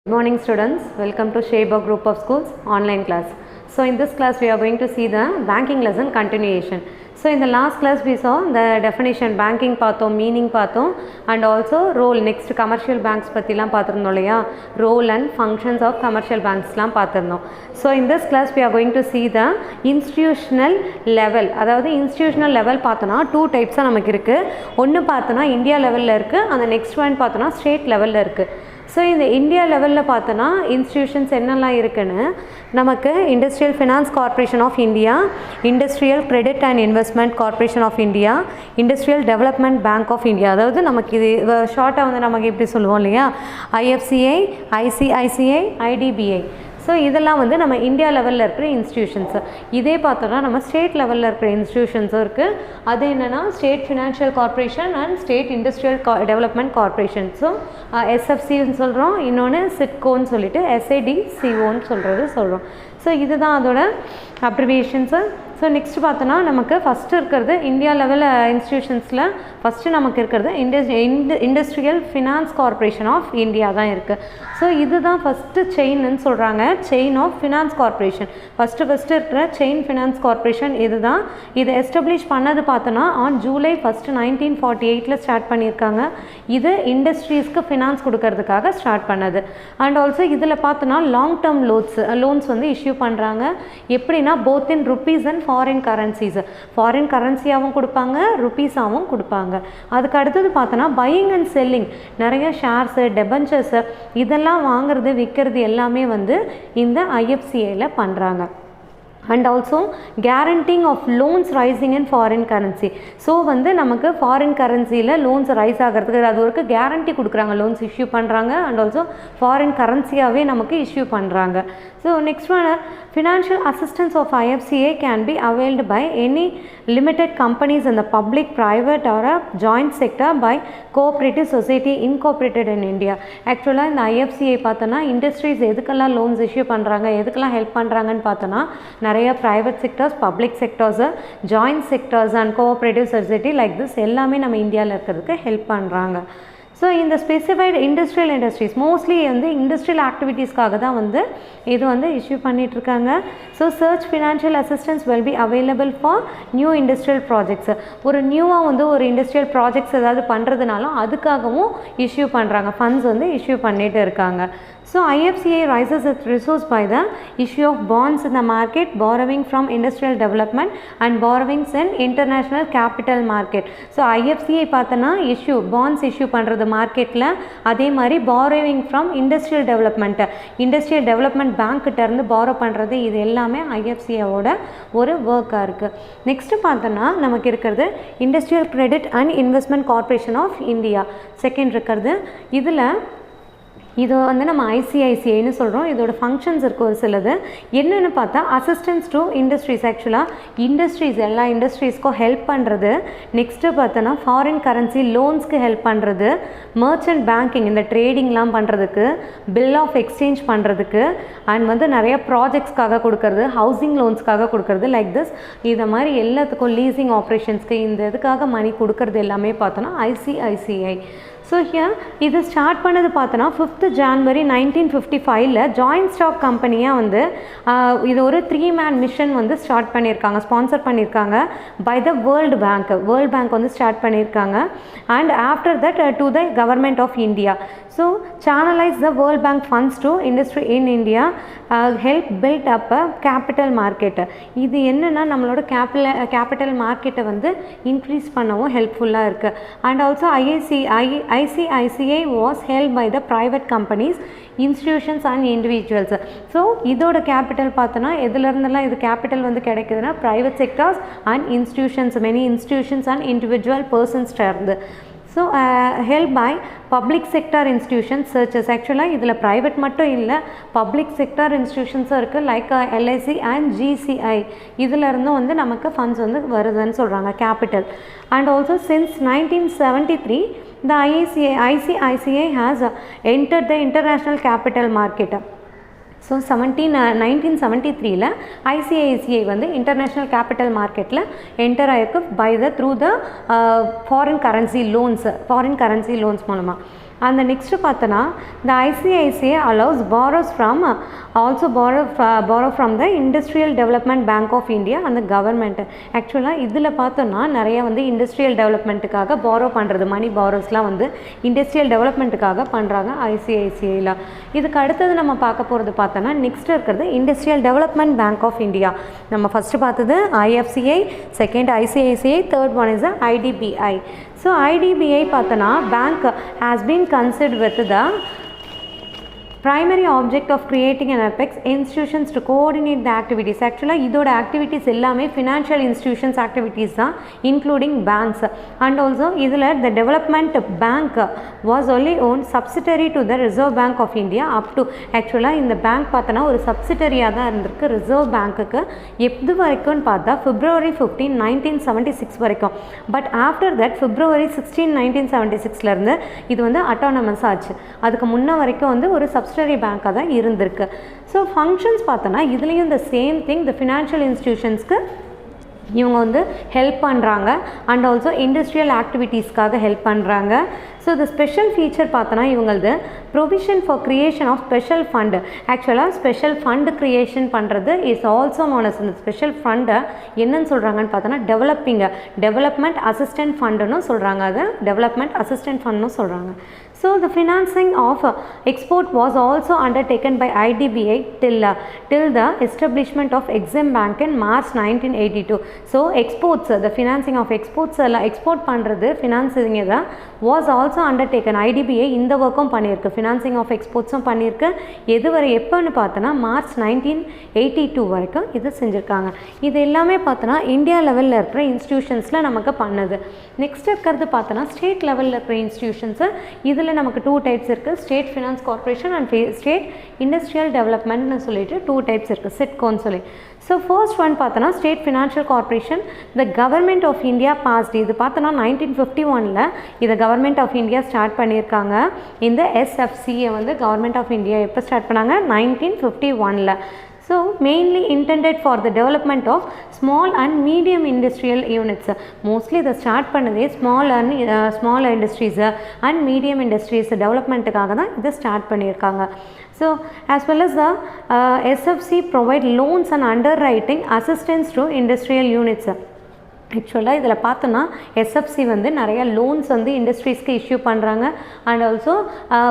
Good morning students, welcome to Sheba Group of Schools online class. So in this class we are going to see the banking lesson continuation. So in the last class we saw the definition banking பாத்தோம், meaning பாத்தோம் and also role next commercial banks பத்திலாம் பார்த்திருந்தோம் இல்லையா, role and functions of commercial banksலாம் பார்த்திருந்தோம். So in this class we are going to see the institutional level. அதாவது institutional level பார்த்தோம்னா two types நமக்கு இருக்கு. ஒன்று பார்த்தோம்னா இந்தியா லெவலில் இருக்குது, அந்த நெக்ஸ்ட் ஒன் பார்த்தோம்னா ஸ்டேட் லெவலில் இருக்குது. ஸோ இந்த இந்தியா லெவலில் பார்த்தோன்னா இன்ஸ்டிடியூஷன்ஸ் என்னெல்லாம் இருக்குன்னு நமக்கு industrial finance corporation of India, industrial credit and investment corporation of India, industrial development bank of India. அதாவது நமக்கு இது ஷார்ட்டாக வந்து நமக்கு எப்படி சொல்லுவோம் இல்லையா, ஐஎஃப்சிஐ, ஐசிஐசிஐ, ஐடிபிஐ. ஸோ இதெல்லாம் வந்து நம்ம இந்தியா லெவலில் இருக்கிற இன்ஸ்டிடியூஷன்ஸு. இதே பார்த்தோன்னா நம்ம ஸ்டேட் லெவலில் இருக்கிற இன்ஸ்டிடியூஷன்ஸும் இருக்குது. அது என்னென்னா state financial corporation and state industrial development corporation. So எஸ்எஃப்சின்னு சொல்கிறோம், இன்னொன்று சிட்கோன்னு சொல்லிட்டு எஸ்ஏடிசிஓன்னு சொல்கிறோம். ஸோ இதுதான் அதோட அப்ரிவியேஷன்ஸு. ஸோ நெக்ஸ்ட் பார்த்தோன்னா நமக்கு ஃபஸ்ட்டு இருக்கிறது இந்தியா லெவல் இன்ஸ்டிடியூஷன்ஸில் ஃபஸ்ட்டு நமக்கு இருக்கிறது industrial finance corporation of India தான் இருக்குது. ஸோ இதுதான் ஃபஸ்ட்டு செயின்னு சொல்கிறாங்க, chain of finance corporation. First இருக்கிற செயின் ஃபினான்ஸ் கார்ப்பரேஷன் இது தான். இதை எஸ்டாப்ளிஷ் பண்ணது பார்த்தோன்னா ஆன் ஜூலை 1, 1948 ஸ்டார்ட் பண்ணியிருக்காங்க. இது இண்டஸ்ட்ரீஸ்க்கு ஃபினான்ஸ் கொடுக்கறதுக்காக ஸ்டார்ட் பண்ணது. அண்ட் ஆல்சோ இதில் பார்த்தோன்னா லாங் டேர்ம் லோன்ஸ் வந்து இஷ்யூ பண்ணுறாங்க. எப்படின்னா both in rupees and foreign currencies, foreign கரன்சியாகவும் கொடுப்பாங்க, ருப்பீஸாகவும் கொடுப்பாங்க. அதுக்கு அடுத்தது பார்த்தோன்னா பையிங் அண்ட் செல்லிங், நிறைய ஷேர்ஸு, டெபென்ச்சர்ஸு இதெல்லாம் வாங்குறது விற்கிறது எல்லாமே வந்து இந்த ஐஎஃப்சிஐயில் பண்ணுறாங்க. And also guaranteeing of loans raising in foreign currency. So வந்து நமக்கு ஃபாரின் கரன்சியில் லோன்ஸ் ரைஸ் ஆகிறதுக்கு அது ஒரு கேரண்டி கொடுக்குறாங்க, லோன்ஸ் இஷ்யூ பண்ணுறாங்க. அண்ட் ஆல்சோ ஃபாரின் கரன்சியாகவே நமக்கு இஷ்யூ பண்ணுறாங்க. So next one, financial assistance of IFCI can be availed by any limited companies in the public, private or a joint sector by cooperative society incorporated in India. ஆக்சுவலாக இந்த IFCI பார்த்தோன்னா industries எதுக்கெல்லாம் loans issue பண்ணுறாங்க, எதுக்கெல்லாம் help பண்ணுறாங்கன்னு பார்த்தோன்னா நிறைய private sectors, public sectors, joint sectors and cooperative society like this எல்லாமே நம்ம இந்தியாவில் இருக்கிறதுக்கு ஹெல்ப் பண்ணுறாங்க. ஸோ இந்த ஸ்பெசிஃபைடு இண்டஸ்ட்ரீஸ் மோஸ்ட்லி வந்து இண்டஸ்ட்ரியல் ஆக்டிவிட்டீஸ்க்காக தான் வந்து இது வந்து இஷ்யூ பண்ணிகிட்ருக்காங்க. ஸோ சர்ச் financial assistance will be available for new industrial projects. ஒரு நியூவாக வந்து ஒரு இண்டஸ்ட்ரியல் ப்ராஜெக்ட்ஸ் ஏதாவது பண்ணுறதுனாலும் அதுக்காகவும் இஷ்யூ பண்ணுறாங்க, ஃபண்ட்ஸ் வந்து இஷ்யூ பண்ணிகிட்டு இருக்காங்க. So IFCI rises its resource by the issue of bonds in the market, borrowing from industrial development and borrowings in international capital market. So IFCI பார்த்தனா issue bonds issue பண்ணுறது மார்க்கெட்டில், அதே மாதிரி borrowing from industrial development bank கிட்ட இருந்து borrow பண்ணுறது, இது எல்லாமே IFCIயோட ஒரு ஒர்க்காக இருக்குது. நெக்ஸ்ட்டு பார்த்தோன்னா நமக்கு இருக்கிறது industrial credit and investment corporation of India second இருக்கிறது. இதில் இது வந்து நம்ம ஐசிஐசிஐன்னு சொல்கிறோம். இதோட ஃபங்க்ஷன்ஸ் இருக்குது ஒரு சிலது. என்னென்னு பார்த்தா அசிஸ்டன்ஸ் டு இண்டஸ்ட்ரீஸ், ஆக்சுவலாக இண்டஸ்ட்ரீஸ் எல்லா இண்டஸ்ட்ரீஸ்க்கும் ஹெல்ப் பண்ணுறது. நெக்ஸ்ட்டு பார்த்தோன்னா ஃபாரின் கரன்சி லோன்ஸ்க்கு ஹெல்ப் பண்ணுறது, மர்ச்சன்ட் பேங்கிங் இந்த ட்ரேடிங்லாம் பண்ணுறதுக்கு, பில் ஆஃப் எக்ஸ்சேஞ்ச் பண்ணுறதுக்கு, அண்ட் வந்து நிறைய ப்ராஜெக்ட்ஸ்க்காக கொடுக்கறது, ஹவுசிங் லோன்ஸ்க்காக கொடுக்கறது லைக் திஸ். இதை மாதிரி எல்லாத்துக்கும் லீசிங் ஆப்ரேஷன்ஸ்க்கு இந்த இதுக்காக மணி கொடுக்கறது எல்லாமே பார்த்தோன்னா ஐசிஐசிஐ. ஸோ ஹியர் இது ஸ்டார்ட் பண்ணது பார்த்தோன்னா 5th January 1955 ஜாயிண்ட் ஸ்டாக் கம்பெனியாக வந்து இது ஒரு 3-man மிஷன் வந்து ஸ்டார்ட் பண்ணியிருக்காங்க, ஸ்பான்சர் பண்ணியிருக்காங்க பை த வேர்ல்டு பேங்க் வந்து ஸ்டார்ட் பண்ணியிருக்காங்க. And after that to the government of India. So channelise the world bank funds to industry in India, help build up a capital market. இது என்னென்னா நம்மளோட capital மார்க்கெட்டை வந்து increase பண்ணவும் ஹெல்ப்ஃபுல்லாக இருக்குது. And also ICICI was held by the private companies, institutions and individuals. So இதோட capital பார்த்தோன்னா எதுலேருந்தெல்லாம் இது கேபிட்டல் வந்து கிடைக்குதுன்னா private sectors and institutions, many institutions and individual பர்சன்ஸ்கிட்ட இருந்து. So help by public sector institutions searches. ஆக்சுவலாக இதில் ப்ரைவேட் மட்டும் இல்லை, பப்ளிக் செக்டார் இன்ஸ்டிடியூஷன்ஸும் இருக்குது லைக் LIC அண்ட் GCI. இதிலருந்தும் வந்து நமக்கு ஃபண்ட்ஸ் வந்து வருதுன்னு சொல்கிறாங்க capital. And also since 1973 the ICICI has entered the international capital market. So 1973 ICICI வந்து இன்டர்நேஷ்னல் கேபிட்டல் மார்க்கெட்டில் என்டர் ஆகிருக்கு through the foreign currency loans மூலமாக. அந்த நெக்ஸ்ட்டு பார்த்தோன்னா the ICICI allows borrows from also borrow from the Industrial Development Bank of India and the government. ஆக்சுவலாக இதில் பார்த்தோன்னா நிறைய வந்து இண்டஸ்ட்ரியல் டெவலப்மெண்ட்டுக்காக பாரோ பண்ணுறது மணி பாரோஸ்லாம் வந்து இண்டஸ்ட்ரியல் டெவலப்மெண்ட்டுக்காக பண்ணுறாங்க ஐசிஐசிஐயில். இதுக்கு அடுத்தது நம்ம பார்க்க போகிறது பார்த்தோன்னா நெக்ஸ்ட் இருக்கிறது industrial development bank of India. நம்ம ஃபஸ்ட்டு பார்த்தது IFCI, second ICICI, third one is IDBI. So IDBI பார்த்தோன்னா bank has been considered with the primary object of creating an apex institutions to coordinate the activities. Actually இதோட activities எல்லாமே financial institutions activities தான், including banks. And also இதில் the development bank was only owned subsidiary to the Reserve Bank of India up to actually இந்த bank பார்த்தோன்னா ஒரு சப்சிடரியாக தான் இருந்திருக்கு reserve பேங்க்குக்கு எது வரைக்கும்னு பார்த்தா February 15, 1976 வரைக்கும். பட் ஆஃப்டர் தட் February 16, 1976 இது வந்து அட்டானமஸ் ஆச்சு. அதுக்கு முன்ன வரைக்கும் வந்து ஒரு சப்சிடரி பேங்காக தான் இருந்திருக்கு. ஸோ ஃபங்க்ஷன்ஸ் பார்த்தோன்னா இதுலேயும் இந்த சேம் திங், இந்த ஃபினான்ஷியல் இன்ஸ்டிடியூஷன்ஸ்க்கு இவங்க வந்து ஹெல்ப் பண்ணுறாங்க அண்ட் ஆல்சோ இண்டஸ்ட்ரியல் ஆக்டிவிட்டீஸ்க்காக ஹெல்ப் பண்ணுறாங்க. ஸோ இந்த ஸ்பெஷல் ஃபீச்சர் பார்த்தோன்னா இவங்களது provision for creation of special fund. ஆக்சுவலாக ஸ்பெஷல் ஃபண்டு க்ரியேஷன் பண்ணுறது இஸ் ஆல்சோ நோன் அஸ். இந்த ஸ்பெஷல் ஃபண்டை என்னன்னு சொல்கிறாங்கன்னு பார்த்தோன்னா டெவலப்மெண்ட் அசிஸ்டன்ட் ஃபண்டுன்னு சொல்கிறாங்க. அது டெவலப்மெண்ட் அசிஸ்டன்ட் ஃபண்டுன்னு சொல்கிறாங்க. So the financing of export was also undertaken by IDBI till the establishment of Exim Bank in March 1982. So exports, the financing of exports export பண்ணுறது financing தான் was also undertaken. IDBI இந்த ஒர்க்கும் பண்ணியிருக்கு, financing of exportsம் பண்ணியிருக்கு. எது வரை எப்போன்னு பார்த்தோன்னா மார்ச் 1982 வரைக்கும் இது செஞ்சுருக்காங்க. இது எல்லாமே பார்த்தோன்னா இந்தியா லெவலில் இருக்கிற இன்ஸ்டிடியூஷன்ஸில் நமக்கு பண்ணுது. நெக்ஸ்ட் இருக்கிறது பார்த்தோன்னா ஸ்டேட் லெவலில் இருக்கிற இன்ஸ்டிடியூஷன்ஸு. இதில் நமக்கு 2 டைப்ஸ் இருக்குது, state finance corporation and state industrial டெவலப்மெண்ட்னு சொல்லிட்டு 2 டைப்ஸ் இருக்குது, சிட்கோன்னு சொல்லி. ஸோ ஃபர்ஸ்ட் ஒன் பார்த்தோன்னா state financial corporation the government of India passed. இது பார்த்தோன்னா 1951 இதை கவர்மெண்ட் ஆஃப் இந்தியா ஸ்டார்ட் பண்ணியிருக்காங்க. இந்த SFCயை வந்து கவர்மெண்ட் ஆஃப் இந்தியா எப்போ ஸ்டார்ட் பண்ணாங்க? 1951. So mainly intended for the development of small and medium industrial units. Mostly the start பண்ணதே small industries and medium industries developmentக்காக தான் இதை ஸ்டார்ட் பண்ணியிருக்காங்க. So as well as the SFC provide loans and underwriting assistance to industrial units. ஆக்சுவலாக இதில் பார்த்தோன்னா SFC வந்து நிறைய loans வந்து இண்டஸ்ட்ரீஸ்க்கு இஷ்யூ பண்ணுறாங்க and also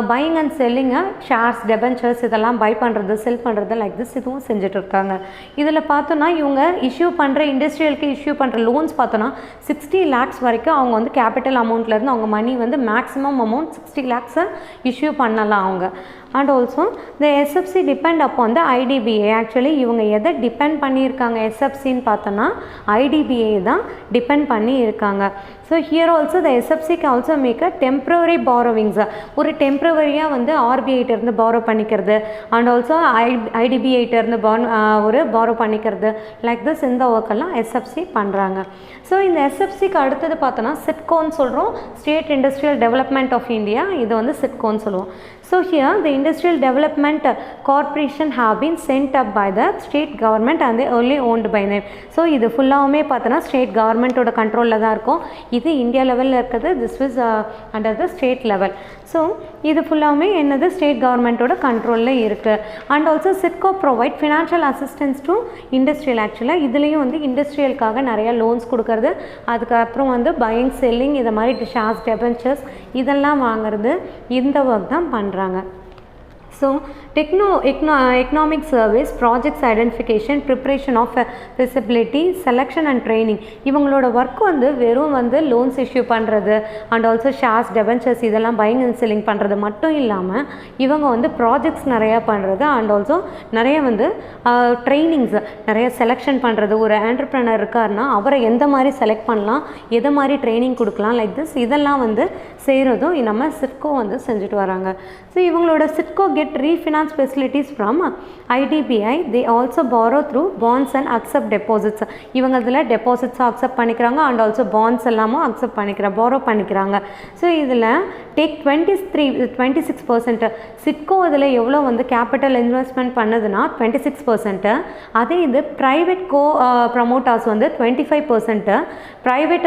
buying and selling shares, debentures இதெல்லாம் பை பண்ணுறது, செல் பண்ணுறது லைக் திஸ் இதுவும் செஞ்சிட்ருக்காங்க. இதில் பார்த்தோன்னா இவங்க இஷ்யூ பண்ணுற இண்டஸ்ட்ரியலுக்கு இஷ்யூ பண்ணுற லோன்ஸ் பார்த்தோன்னா 60 lakhs வரைக்கும் அவங்க வந்து கேபிட்டல் அமௌண்ட்லேருந்து அவங்க மணி வந்து மேக்ஸிமம் அமௌண்ட் 60 lakhs இஷ்யூ பண்ணலாம் அவங்க. And also the SFC depend upon the IDBI. Actually இவங்க எதை டிபெண்ட் பண்ணியிருக்காங்க எஸ்எஃப்சின்னு பார்த்தோன்னா ஐடிபிஐ தான் டிபெண்ட் பண்ணி இருக்காங்க. ஸோ ஹியர் ஆல்சோ த எஸ்எஃப்சிக்கு also make a temporary borrowings. ஒரு டெம்ப்ரவரியாக வந்து ஆர்பிஐட்டேருந்து பாரோ பண்ணிக்கிறது அண்ட் ஆல்சோ ஐடிபிஐட்டேருந்து ஒரு பாரோ பண்ணிக்கிறது லைக் திஸ் இந்த ஒர்க்கெல்லாம் எஸ்எஃப்சி பண்ணுறாங்க. ஸோ இந்த எஸ்எஃப்சிக்கு அடுத்தது பார்த்தோன்னா சிட்கோன்னு சொல்கிறோம், state industrial development of India. இது வந்து சிட்கோன்னு சொல்லுவோம். So here the Industrial Development Corporation have been sent up by the state government and they only owned by them. So இது ஃபுல்லாகவுமே பார்த்தோன்னா ஸ்டேட் கவர்மெண்ட்டோட கண்ட்ரோலில் தான் இருக்கும். இது இந்தியா லெவலில் இருக்கிறது, this is under the state level. So இது ஃபுல்லாகவுமே என்னது ஸ்டேட் கவர்மெண்ட்டோட கண்ட்ரோலில் இருக்குது. And also SIDCO provide financial assistance to industrial. ஆக்சுவலாக இதுலேயும் வந்து இண்டஸ்ட்ரியலுக்காக நிறையா லோன்ஸ் கொடுக்கறது, அதுக்கப்புறம் வந்து பையிங் செல்லிங் இதை மாதிரி ஷேர்ஸ், டெபென்ச்சர்ஸ் இதெல்லாம் வாங்குறது, இந்த ஒர்க் தான் பண்ணுறாங்க. So economic service, projects identification, preparation of feasibility, selection and training. இவங்களோட ஒர்க் வந்து வெறும் வந்து லோன்ஸ் இஷ்யூ பண்ணுறது அண்ட் ஆல்சோ ஷேர்ஸ், டெபென்ச்சர்ஸ் இதெல்லாம் பையிங் அண்ட் செல்லிங் பண்ணுறது மட்டும் இல்லாமல் இவங்க வந்து ப்ராஜெக்ட்ஸ் நிறையா பண்ணுறது அண்ட் ஆல்சோ நிறைய வந்து ட்ரைனிங்ஸ் நிறைய செலெக்ஷன் பண்ணுறது. ஒரு ஆண்டர்ப்ரனர் இருக்காருன்னா அவரை எந்த மாதிரி செலக்ட் பண்ணலாம், எதை மாதிரி ட்ரைனிங் கொடுக்கலாம் லைக் திஸ் இதெல்லாம் வந்து செய்கிறதும் நம்ம சிட்கோ வந்து செஞ்சுட்டு வராங்க. ஸோ இவங்களோட SIDCO get get refinance facilities from IDBI. They also borrow through bonds and accept deposits. இவங்க அதில் deposits accept பண்ணிக்கிறாங்க and also bonds எல்லாமும் accept பண்ணிக்கிறாங்க, borrow பண்ணிக்கிறாங்க. ஸோ இதில் take 26%. சிட்கோ இதில் எவ்வளோ வந்து கேபிட்டல் இன்வெஸ்ட்மெண்ட் பண்ணுதுன்னா 26%. அதே இது ப்ரைவேட் ப்ரமோட்டர்ஸ் வந்து 25%. ப்ரைவேட்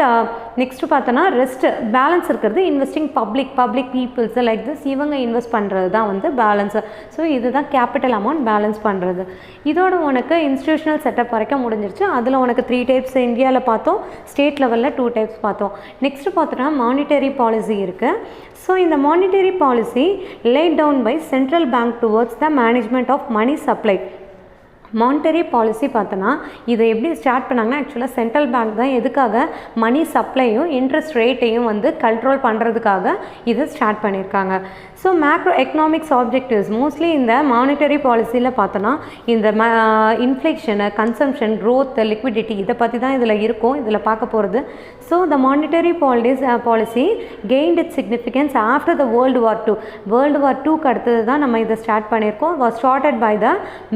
நெக்ஸ்ட்டு பார்த்தோன்னா ரெஸ்ட் பேலன்ஸ் இருக்கிறது investing public peoples like this, இவங்க இன்வெஸ்ட் பண்ணுறது தான் வந்து பேலன்ஸு. ஸோ இதுதான் கேபிட்டல் அமௌண்ட் பேலன்ஸ் பண்ணுறது. இதோட உனக்கு இன்ஸ்டிடியூஷனல் செட்டப் வரைக்கும் முடிஞ்சிருச்சு. அதில் உனக்கு 3 டைப்ஸ் இந்தியாவில் பார்த்தோம், ஸ்டேட் லெவலில் 2 டைப்ஸ் பார்த்தோம். நெக்ஸ்ட்டு பார்த்தோன்னா மானிட்டரி பாலிசி இருக்குது. ஸோ இந்த monetary policy laid down by central bank towards the management of money supply. Monetary policy பார்த்தோன்னா இதை எப்படி ஸ்டார்ட் பண்ணாங்கன்னா, ஆக்சுவலாக சென்ட்ரல் பேங்க் தான் எதுக்காக மணி சப்ளையும் இன்ட்ரெஸ்ட் ரேட்டையும் வந்து கண்ட்ரோல் பண்ணுறதுக்காக இதை ஸ்டார்ட் பண்ணியிருக்காங்க. So macro economics objectives mostly இந்த மானிட்டரி பாலிசியில் பார்த்தோன்னா இந்த இன்ஃப்ளேஷனு, கன்சம்ஷன், க்ரோத், லிக்விடிட்டி இதை பற்றி தான் இதில் இருக்கும், இதில் பார்க்க போகிறது. So the monetary policy gained its significance after the world war டூக்கு அடுத்தது தான் நம்ம இதை ஸ்டார்ட் பண்ணியிருக்கோம். Was started by the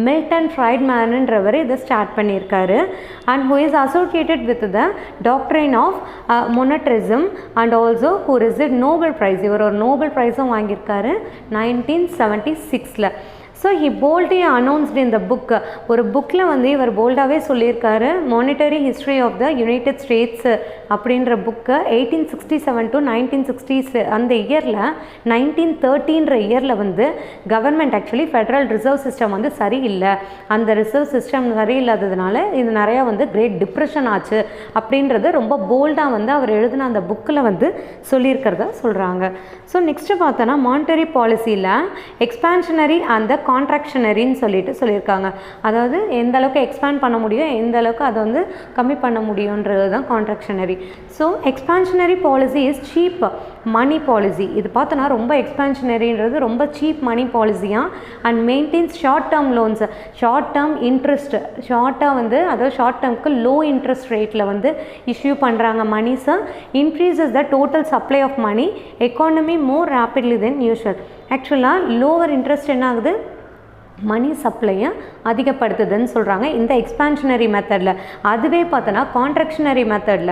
Milton ஃப்ரைட்மேன்ன்றவர் இதை ஸ்டார்ட் பண்ணியிருக்காரு. And who is associated with the doctrine of monetarism and also who received Nobel prize. இவர் ஒரு நோபல் ப்ரைஸும் வாங்கியிருக்காரு 1976. So he boldly announced in the book. ஒரு புக்கில் வந்து இவர் போல்டாகவே சொல்லியிருக்காரு, monetary history of the United states அப்படின்ற புக்கை 1867 to 1960s அந்த இயரில் 1913 இயரில் வந்து government actually federal reserve system வந்து சரியில்லை, அந்த ரிசர்வ் சிஸ்டம் சரியில்லாததுனால இது நிறையா வந்து கிரேட் டிப்ரெஷன் ஆச்சு அப்படின்றது ரொம்ப போல்டாக வந்து அவர் எழுதின அந்த புக்கில் வந்து சொல்லியிருக்கிறதா சொல்கிறாங்க. ஸோ நெக்ஸ்ட்டு பார்த்தோன்னா மானிட்டரி பாலிசியில் எக்ஸ்பான்ஷனரி அண்ட் த கான்ட்ராக்ஷனரின்னு சொல்லியிருக்காங்க. அதாவது எந்த அளவுக்கு எக்ஸ்பேண்ட் பண்ண முடியும், எந்த அளவுக்கு அதை வந்து கம்மி பண்ண முடியுன்றது தான் contractionary. So expansionary policy is cheap money policy. இது பார்த்தோன்னா ரொம்ப எக்ஸ்பான்ஷனரின்றது ரொம்ப சீப் மணி பாலிசியாக and maintains short term loans, short term interest, ஷார்ட்டாக வந்து அதாவது ஷார்ட் டேர்முக்கு லோ இன்ட்ரெஸ்ட் ரேட்டில் வந்து இஷ்யூ பண்ணுறாங்க மணிஸை. Increases the total supply of money economy more rapidly then usual. ஆக்சுவலாக லோவர் இன்ட்ரெஸ்ட் என்ன ஆகுது, மணி சப்ளையை அதிகப்படுத்துதுன்னு சொல்கிறாங்க இந்த எக்ஸ்பான்ஷனரி மெத்தடில். அதுவே பார்த்தோன்னா கான்ட்ராக்ஷனரி மெத்தடில்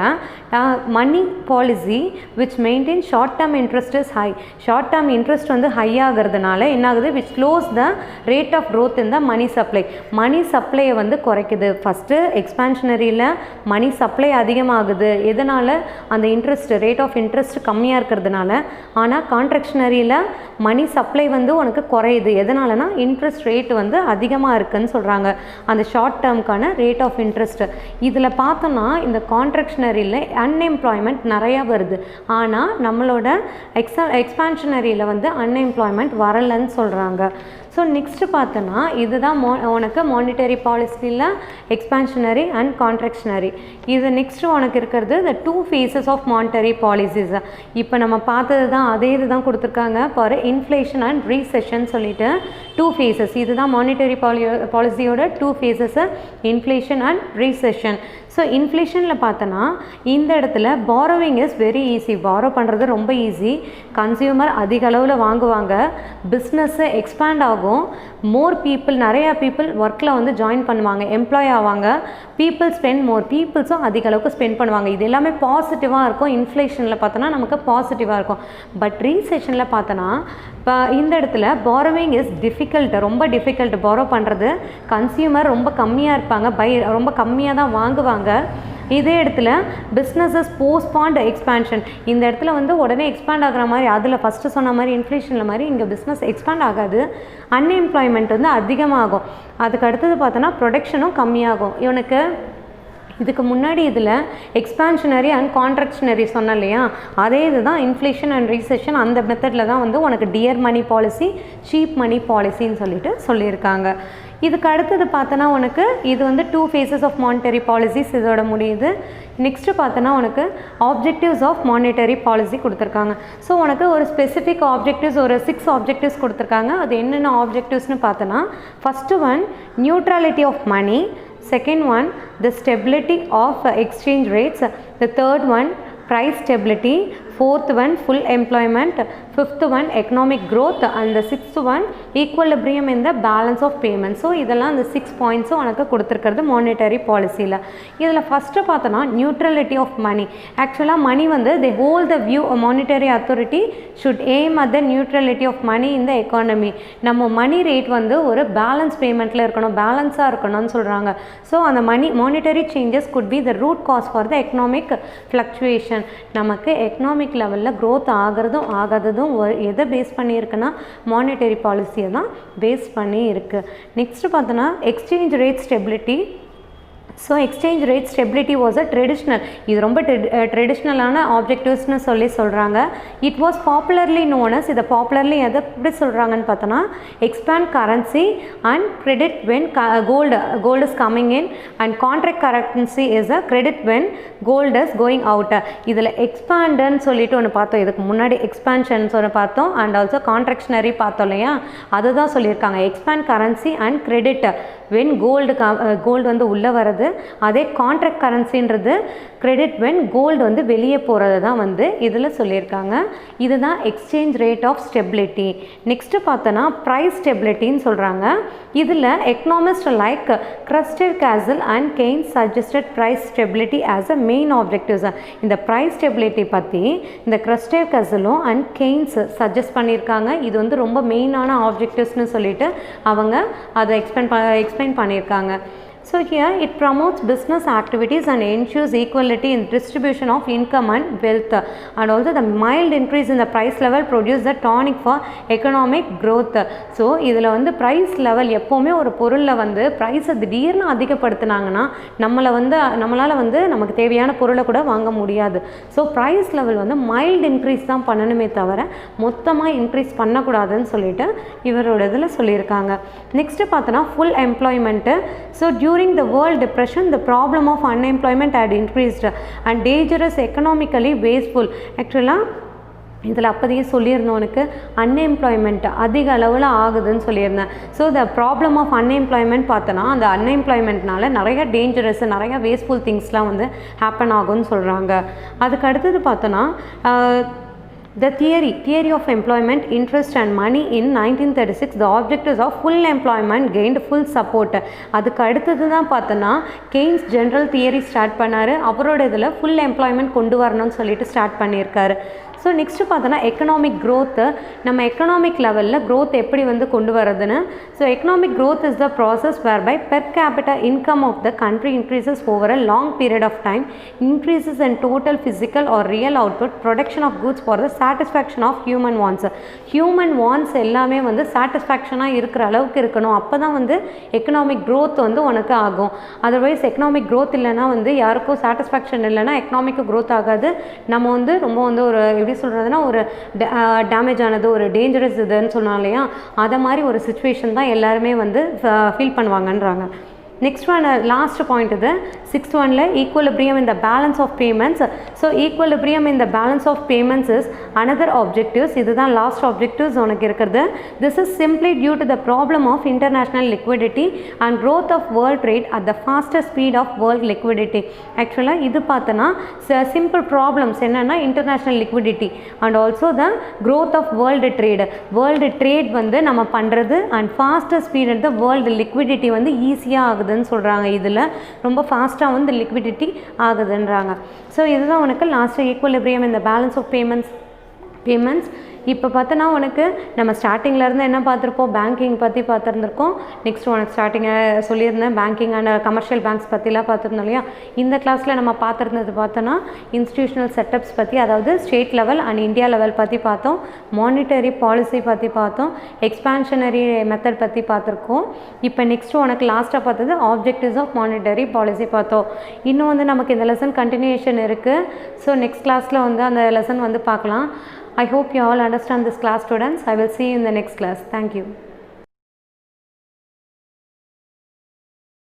money policy which maintain short term interest is high. Short term interest வந்து ஹை ஆகிறதுனால என்ன ஆகுது, which slows the rate of growth in the money supply. Money சப்ளையை வந்து குறைக்குது. ஃபஸ்ட்டு எக்ஸ்பான்ஷனரியில் மணி சப்ளை அதிகமாகுது, எதனால் அந்த இன்ட்ரெஸ்ட் ரேட் ஆஃப் இன்ட்ரெஸ்ட் கம்மியாக இருக்கிறதுனால. ஆனால் கான்ட்ராக்ஷனரியில் மணி சப்ளை வந்து உனக்கு குறையுது, எதனாலனா இன்ட்ரெஸ்ட் ரேட் வந்து அதிகமாக இருக்குன்னு சொல்கிறாங்க, அந்த ஷார்ட் டேர்முக்கான ரேட் ஆஃப் இன்ட்ரெஸ்ட். இதில் பார்த்தோன்னா இந்த கான்ட்ராக்ஷனரியில் அன்எம்ப்ளாய்மெண்ட் நிறையா வருது, ஆனால் நம்மளோட எக்ஸ்பான்ஷனரியில் வந்து அன்எம்ப்ளாய்மெண்ட் வரலைன்னு சொல்கிறாங்க. ஸோ நெக்ஸ்ட்டு பார்த்தோன்னா இதுதான் உனக்கு மானிட்டரி பாலிசியில் எக்ஸ்பான்ஷனரி அண்ட் கான்ட்ராக்ஷனரி. இது நெக்ஸ்ட்டு உனக்கு இருக்கிறது த 2 phases ஆஃப் மானிட்டரி பாலிசிஸ். இப்போ நம்ம பார்த்தது தான் அதே இது தான் கொடுத்துருக்காங்க ஃபார் இன்ஃப்ளேஷன் அண்ட் ரீசெஷன் சொல்லிட்டு 2 phases. இதுதான் மானிட்டரி பாலிசியோட 2 phases, inflation and recession. So இன்ஃப்ளேஷனில் பார்த்தோன்னா இந்த இடத்துல borrowing is very easy, borrow பண்ணுறது ரொம்ப ஈஸி. கன்சியூமர் அதிக அளவில் வாங்குவாங்க, பிஸ்னஸ்ஸு எக்ஸ்பேண்ட் ஆகும், மோர் பீப்புள் நிறையா பீப்புள் ஒர்க்கில் வந்து ஜாயின் பண்ணுவாங்க, எம்ப்ளாய் ஆவாங்க, பீப்புள் ஸ்பெண்ட் மோர், பீப்புள்ஸும் அதிக அளவுக்கு ஸ்பெண்ட் பண்ணுவாங்க. இது எல்லாமே பாசிட்டிவாக இருக்கும். இன்ஃப்ளேஷனில் பார்த்தோன்னா நமக்கு பாசிட்டிவாக இருக்கும். பட் ரீசெஷனில் பார்த்தோன்னா இப்போ இந்த இடத்துல பாரோவிங் இஸ் டிஃபிகல்ட், ரொம்ப டிஃபிகல்ட் பாரோ பண்ணுறது. கன்சியூமர் ரொம்ப கம்மியாக இருப்பாங்க, ரொம்ப கம்மியாக தான் வாங்குவாங்க. இதே இடத்துல பிஸ்னஸஸ் போஸ்ட்பாண்ட் எக்ஸ்பேன்ஷன், இந்த இடத்துல வந்து உடனே எக்ஸ்பேண்ட் ஆகிற மாதிரி, அதில் ஃபஸ்ட்டு சொன்ன மாதிரி இன்ஃப்ளேஷனில் மாதிரி இங்கே பிஸ்னஸ் எக்ஸ்பேண்ட் ஆகாது, அன்எம்ப்ளாய்மெண்ட் வந்து அதிகமாகும். அதுக்கு அடுத்தது பார்த்தோன்னா ப்ரொடக்ஷனும் கம்மியாகும். இவனுக்கு இதுக்கு முன்னாடி இதில் எக்ஸ்பான்ஷனரி அண்ட் கான்ட்ராக்ஷனரி சொன்னேன் இல்லையா, அதே இதுதான் இன்ஃப்ளேஷன் அண்ட் ரீசெஷன். அந்த மெத்தடில் தான் வந்து உனக்கு டியர் மணி பாலிசி, சீப் மணி பாலிசின்னு சொல்லியிருக்காங்க. இதுக்கு அடுத்தது பார்த்தோன்னா உனக்கு இது வந்து 2 phases ஆஃப் மானிட்டரி பாலிசிஸ் இதோட முடியுது. நெக்ஸ்ட்டு பார்த்தோன்னா உனக்கு ஆப்ஜெக்டிவ்ஸ் ஆஃப் மானிட்டரி பாலிசி கொடுத்துருக்காங்க. ஸோ உனக்கு ஒரு ஸ்பெசிஃபிக் ஆப்ஜெக்டிவ்ஸ் ஒரு 6 ஆப்ஜெக்டிவ்ஸ் கொடுத்துருக்காங்க. அது என்னென்ன ஆப்ஜெக்டிவ்ஸ்னு பார்த்தோன்னா, first one neutrality of money, second one the stability of exchange rates, the third one price stability, fourth one full employment, fifth one economic growth, and the sixth one equilibrium in the balance of payments. So இதெல்லாம் அந்த 6 points உனக்கு கொடுத்துருக்கிறது monetary policyல. இதில் first பார்த்தோன்னா neutrality of money. ஆக்சுவலாக மணி வந்து they hold the view a monetary authority should aim at the neutrality of money in the economy. நம்ம மணி rate வந்து ஒரு பேலன்ஸ் பேமெண்ட்டில் இருக்கணும், பேலன்ஸாக இருக்கணும்னு சொல்கிறாங்க. ஸோ அந்த monetary changes could be the root cause for the economic fluctuation. நமக்கு economic லெவலில் growth ஆகிறதும் ஆகாததும் எதை பேஸ் பண்ணியிருக்குன்னா மானிட்டரி பாலிசியை தான் பேஸ் பண்ணி இருக்குது. நெக்ஸ்ட்டு பார்த்தோன்னா exchange rate stability. So exchange rate stability was a traditional, இது ரொம்ப ட்ரெடிஷ்னலான ஆப்ஜெக்டிவ்ஸ்னு சொல்கிறாங்க. இட் வாஸ் பாப்புலர்லி நோனஸ், இதை பாப்புலர்லி எதை எப்படி சொல்கிறாங்கன்னு பார்த்தோன்னா expand currency and credit when gold is coming in and contract currency is a credit when gold is going out. இதில் எக்ஸ்பேண்டுன்னு சொல்லிட்டு ஒன்று பார்த்தோம், இதுக்கு முன்னாடி எக்ஸ்பேன்ஷன்ஸ் ஒன்று பார்த்தோம் அண்ட் ஆல்சோ கான்ட்ராக்ஷனரி பார்த்தோம் இல்லையா, அதுதான் சொல்லியிருக்காங்க. Expand currency and credit when gold வந்து உள்ளே வருது, அதே கான்ட்ராக்ட் கரன்சின்றது கிரெடிட் வென் கோல்டு வந்து வெளியே போகிறது தான் வந்து இதில் சொல்லியிருக்காங்க. இதுதான் exchange rate of stability. Next பார்த்தோன்னா ப்ரைஸ் ஸ்டெபிலிட்டின்னு சொல்கிறாங்க. இதில் economist like Gustav Cassel and Keynes suggested price stability as a main objectives. இந்த ப்ரைஸ் ஸ்டெபிலிட்டி பற்றி இந்த கிரஸ்டர் கேசலும் அண்ட் கெய்ன்ஸ் சஜஸ்ட் பண்ணியிருக்காங்க. இது வந்து ரொம்ப மெயினான ஆப்ஜெக்டிவ்ஸ்னு சொல்லிட்டு அவங்க அதை எக்ஸ்பிளைன் பண்ணியிருக்காங்க. So here it promotes business activities and ensures equality in distribution of income and wealth, and also the mild increase in the price level produce the tonic for economic growth. So இதில் வந்து price level எப்போவுமே ஒரு பொருளில் வந்து ப்ரைஸை திடீர்னு அதிகப்படுத்தினாங்கன்னா நம்மளால் வந்து நமக்கு தேவையான பொருளை கூட வாங்க முடியாது. ஸோ ப்ரைஸ் லெவல் வந்து மைல்டு இன்க்ரீஸ் தான் பண்ணணுமே தவிர மொத்தமாக இன்க்ரீஸ் பண்ணக்கூடாதுன்னு சொல்லிட்டு இவரோட இதில் சொல்லியிருக்காங்க. நெக்ஸ்ட்டு பார்த்தோன்னா full employment. So during the world depression the problem of unemployment had increased and dangerous economically wasteful. Actually இதில் அப்போதையே சொல்லியிருந்தோம், உனக்கு அன்எம்ப்ளாய்மெண்ட் அதிக அளவில் ஆகுதுன்னு சொல்லியிருந்தேன். So the problem of unemployment பார்த்தோன்னா அந்த அன்எம்ப்ளாய்மெண்ட்னால நிறைய டேஞ்சரஸ் நிறைய வேஸ்ட்ஃபுல் திங்ஸ்லாம் வந்து ஹேப்பன் ஆகும்னு சொல்கிறாங்க. அதுக்கு அடுத்தது பார்த்தோன்னா the theory of employment, interest and money in 1936, the objectives of full employment gained full support. அதுக்கு அடுத்தது தான் பார்த்தோன்னா கெய்ன்ஸ் ஜென்ரல் தியரி ஸ்டார்ட் பண்ணார். அவரோட இதில் ஃபுல் எம்ப்ளாய்மெண்ட் கொண்டு வரணும்னு சொல்லிட்டு ஸ்டார்ட் பண்ணியிருக்காரு. ஸோ நெக்ஸ்ட்டு பார்த்தோன்னா எக்கனாமிக் க்ரோத்து. நம்ம எக்கனாமிக் லெவலில் க்ரோத் எப்படி வந்து கொண்டு வரதுன்னு. So economic growth is the process whereby per capita income of the country increases over a long period of time, increases in total physical or real output, production of goods for the satisfaction of human wants. Human wants எல்லாமே வந்து சாட்டிஸ்ஃபேக்ஷனாக இருக்கிற அளவுக்கு இருக்கணும், அப்போ தான் வந்து economic growth வந்து உனக்கு ஆகும். அதர்வைஸ் எக்கனாமிக் க்ரோத் இல்லைனா வந்து யாருக்கும் சாட்டிஸ்ஃபேக்ஷன் இல்லைனா எக்கனாமிக்கு க்ரோத் ஆகாது. நம்ம வந்து ரொம்ப வந்து ஒரு எப்படி சொல்கிறதுனா ஒரு டேமேஜ் ஆனது, ஒரு டேஞ்சரஸ் இதுன்னு சொன்னோம் இல்லையா, அதை மாதிரி ஒரு சுச்சுவேஷன் தான் எல்லாருமே வந்து ஃபீல் பண்ணுவாங்கன்றாங்க. நெக்ஸ்ட் ஒன் லாஸ்ட் பாயிண்ட் இது சிக்ஸ்த் ஒனில் equilibrium in the balance of payments. So equilibrium in the balance of payments is another objectives. இதுதான் லாஸ்ட் ஆப்ஜெக்டிவ்ஸ் உனக்கு இருக்கிறது. This is simply due to the problem of international liquidity and growth of world trade at the fastest speed of world liquidity. ஆக்சுவலாக இது பார்த்தோன்னா simple problems என்னென்னா international liquidity and also the growth of world trade. World trade வந்து நம்ம பண்ணுறது and fastest speed the world liquidity வந்து ஈஸியாக ஆகுதுன்னு சொல்கிறாங்க. இதில் ரொம்ப ஃபாஸ்ட்டாக வந்து லிக்விடிட்டி ஆகுதுன்றாங்க. ஸோ இதுதான் உனக்கு லாஸ்ட்டு ஈக்குவலிபிரியம் இந்த பேலன்ஸ் ஆஃப் பேமெண்ட்ஸ். இப்போ பார்த்தோன்னா உனக்கு நம்ம ஸ்டார்டிங்லேருந்து என்ன பார்த்துருப்போம், பேங்கிங் பற்றி பார்த்துருந்துருக்கோம். நெக்ஸ்ட் உனக்கு ஸ்டார்டிங்காக சொல்லியிருந்தேன் பேங்கிங் அண்ட் கமர்ஷியல் பேங்க்ஸ் பற்றிலாம் பார்த்துருந்தோம் இல்லையா. இந்த கிளாஸில் நம்ம பார்த்துருந்தது பார்த்தோன்னா இன்ஸ்டிடியூஷனல் செட்டப்ஸ் பற்றி, அதாவது state level and India level பற்றி பார்த்தோம், மானிட்டரி பாலிசி பற்றி பார்த்தோம், எக்ஸ்பான்ஷனரி மெத்தட் பற்றி பார்த்துருக்கோம். இப்போ நெக்ஸ்ட்டு உனக்கு லாஸ்ட்டாக பார்த்தது ஆப்ஜெக்டிவ்ஸ் ஆஃப் மானிட்டரி பாலிசி பார்த்தோம். இன்னும் வந்து நமக்கு இந்த லெசன் கண்டினியூஷன் இருக்குது. ஸோ நெக்ஸ்ட் கிளாஸில் வந்து அந்த லெசன் வந்து பார்க்கலாம். I hope you all understand this class, students. I will see you in the next class. Thank you.